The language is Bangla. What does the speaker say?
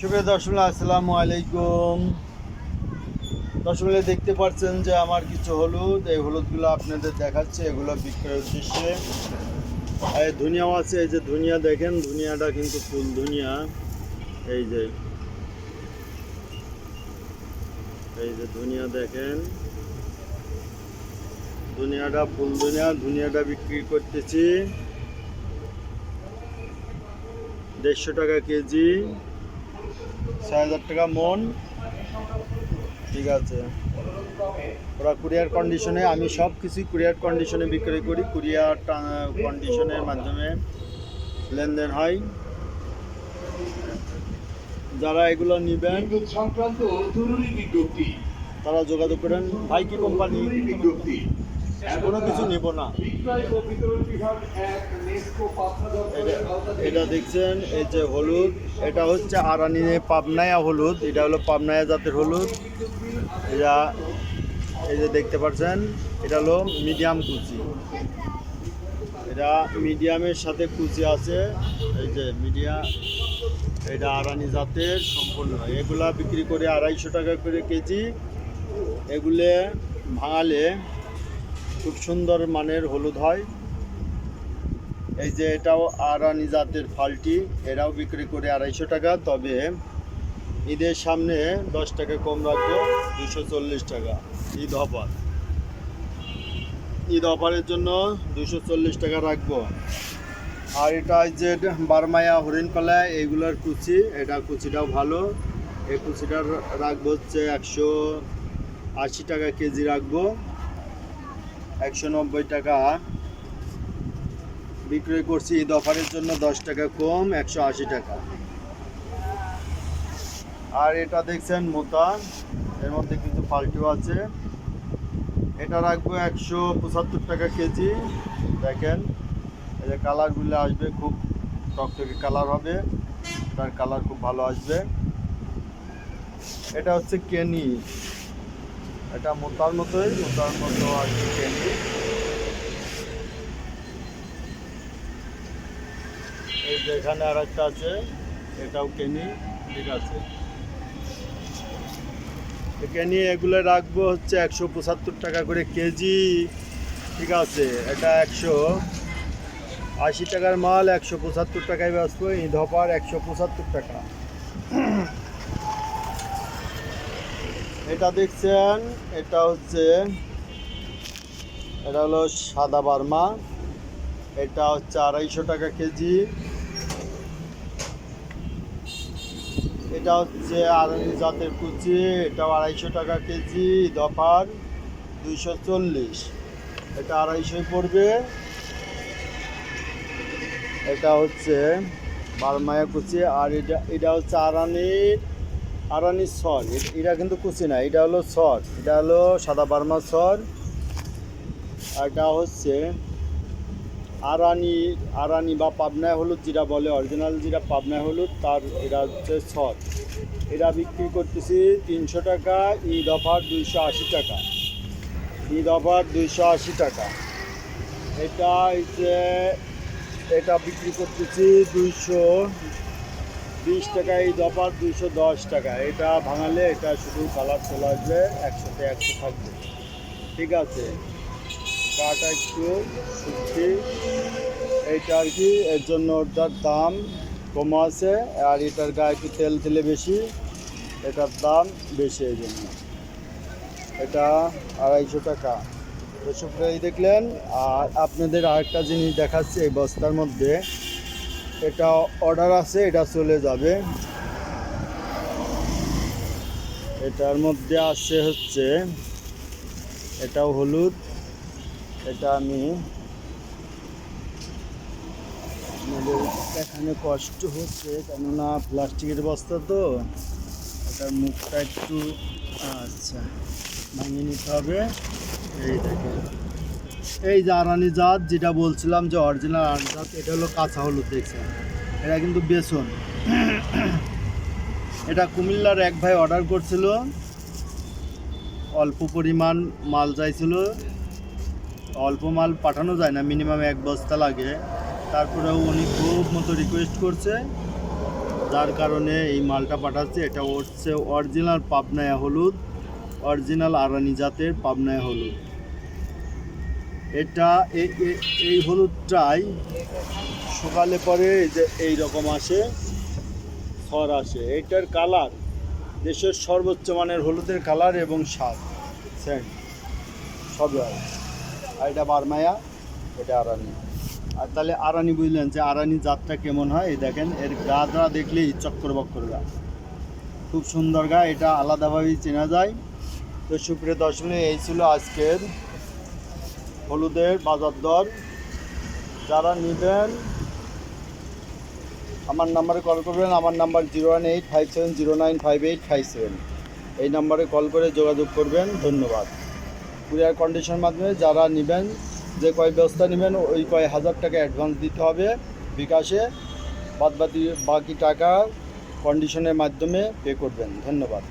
সুপ্রিয় দর্শক, আসসালামু আলাইকুম। দর্শক, দেখতে পাচ্ছেন যে আমার কিছু হলুদ, এই হলুদগুলো আপনাদের দেখাচ্ছে, এগুলো বিক্রয়ের উদ্দেশ্যে। এই ধনিয়াও আছে, এই যে ধনিয়া দেখেন, ধনিয়াটা কিন্তু ফুল ধনিয়া। এই যে ধনিয়া দেখেন, ধনিয়াটা ফুল ধনিয়া। ধনিয়াটা বিক্রি করতেছি 150 টাকা কেজি, 6000 টাকা মন। ঠিক আছে, ওরা কুরিয়ার কন্ডিশনে, আমি সব কিছুই কুরিয়ার কন্ডিশনে বিক্রি করি। কুরিয়ার কন্ডিশনের মাধ্যমে লেনদেন হয়। যারা এগুলো নেবেন সংক্রান্ত জরুরি বিজ্ঞপ্তি, তারা যোগাযোগ করেন। ভাই, কি কোম্পানি? বিজ্ঞপ্তি কোনো কিছু নিব না। বিক্রয় ও বিতরণ বিভাগ এক নেস্কো পাবনা দপ্তরের আওতাধীন। এটা দেখছেন, এই যে হলুদ, এটা হচ্ছে আরানি পাবনায়া হলুদ। এটা হলো পাবনায়া জাতের হলুদ। এটা এই যে দেখতে পাচ্ছেন, এটা হলো মিডিয়াম কুচি। এটা মিডিয়ামের সাথে কুচি আছে। এই যে মিডিয়াম, এটা আরানি জাতের সম্পূর্ণ। এগুলা বিক্রি করে 250 টাকা করে কেজি। এগুলো ভাঙালে খুব সুন্দর মানের হলুদ হয়। এই যে এটাও আরানি জাতের ফাল্টি, এটাও বিক্রি করে 250 টাকা। তবে ঈদের সামনে 10 টাকা কম রাখবো, 240 টাকা। ঈদ অফার, ঈদ অফারের জন্য 240 টাকা রাখবো। আর এটা যে বারমায়া হরিণপালা, এইগুলোর কুচি, এটা কুচিটাও ভালো। এই কুচিটা রাখবো হচ্ছে 180 টাকা কেজি রাখবো। 190 টাকা বিক্রয় করছি। ঈদ অফারের জন্য 10 টাকা কম, 180 টাকা। আর এটা দেখছেন মোটা, এর মধ্যে কিছু পাল্টিও আছে। এটা রাখবো 175 টাকা কেজি। দেখেন, এই যে কালারগুলো আসবে, খুব টকটকে কালার হবে, তার কালার খুব ভালো আসবে। এটা হচ্ছে কেনি, এটা মোটার মতো আসবে কেনি। এই যে এখানে আর একটা আছে, এটাও কেনি। ঠিক আছে, কেনি এগুলো রাখবো হচ্ছে 175 টাকা করে কেজি। ঠিক আছে, এটা 180 টাকার মাল 175 টাকায় বেচবো। ঈদ অফার 175 টাকা। এটা দেখছেন, এটা হলো সাদা বার্মা। এটা হচ্ছে 250 টাকা কেজি। এটা হচ্ছে আরানি জাতের কুচি, এটাও 250 টাকা কেজি। ঈদ অফার 240, এটা 250 পড়বে। এটা হচ্ছে বারমায়া কুচি। আর এটা হচ্ছে আরানি সর। এটা কিন্তু কুচি না, এটা হলো সর। এটা হলো সাদা বার্মা সর। এটা হচ্ছে আরানি বা পাবনায় হলুদ, যেটা বলে অরিজিনাল, যেটা পাবনায় হলুদ, তার এটা হচ্ছে সর। এটা বিক্রি করতেছি 300 টাকা। ঈদ অফার 280 টাকা। ঈদ অফার 280 টাকা। এটা বিক্রি করতেছি 220 টাকা। ঈদ অফার 210 টাকা। এটা ভাঙালে এটা শুধু কালার চলে আসবে, 100তে 100 থাকবে। ঠিক আছে, গাটা একটু শুকতি, এইটা আর কি, এর জন্য ওটার দাম কম আছে। আর এটার গায়ে একটু তেল তেলে বেশি, এটার দাম বেশি, এই জন্য এটা 250 টাকা। এসব দেখলেন। আর আপনাদের আরেকটা জিনিস দেখাচ্ছে, এই বস্তার মধ্যে এটা অর্ডার আছে, এটা চলে যাবে। এটার মধ্যে আছে হচ্ছে, এটাও হলুদ। এটা আমি আপনাদের এখানে কষ্ট হচ্ছে, কেননা প্লাস্টিকের বস্তা তো, এটার মুখটা একটু আচ্ছা ভাঙিয়ে নিতে হবে। এই দেখেন, এই যে আরানি জাত, যেটা বলছিলাম যে অরিজিনাল আরানি জাত, এটা হলো কাঁচা হলুদ। দেখছেন, এটা কিন্তু বেসন। এটা কুমিল্লার এক ভাই অর্ডার করছিল, অল্প পরিমাণ মাল চাইছিল। অল্প মাল পাঠানো যায় না, মিনিমাম 1 বস্তা লাগে। তারপরেও উনি খুব মতো রিকোয়েস্ট করছে, যার কারণে এই মালটা পাঠাচ্ছি। এটা হচ্ছে অরিজিনাল পাবনায়া হলুদ, অরিজিনাল আরানি জাতের পাবনায়া হলুদ। এটা এই হলুদটাই সকালে পরে এই যে এইরকম আসে, খড় আসে। এটার কালার দেশের সর্বোচ্চ মানের হলুদের কালার এবং স্বাদ সেন্ট সবই হয়। আর এটা বারমায়া, এটা আরানি। আর তাহলে আরানি বুঝলেন যে আরানি জাতটা কেমন হয়। এই দেখেন এর গাটা দেখলেই চক্কর বক্কর গা, খুব সুন্দর গা, এটা আলাদাভাবেই চেনা যায়। তো সুপ্রিয় দর্শক, এই ছিল আজকের হলুদের বাজার দর। যারা নেবেন আমার নাম্বারে কল করবেন। আমার নাম্বার 01857095857। এই নাম্বারে কল করে যোগাযোগ করবেন। ধন্যবাদ। কুরিয়ার কন্ডিশনের মাধ্যমে যারা নেবেন, যে কয় বস্তা নেবেন ওই কয় হাজার টাকা অ্যাডভান্স দিতে হবে বিকাশে, বাকি টাকা কন্ডিশনের মাধ্যমে পে করবেন। ধন্যবাদ।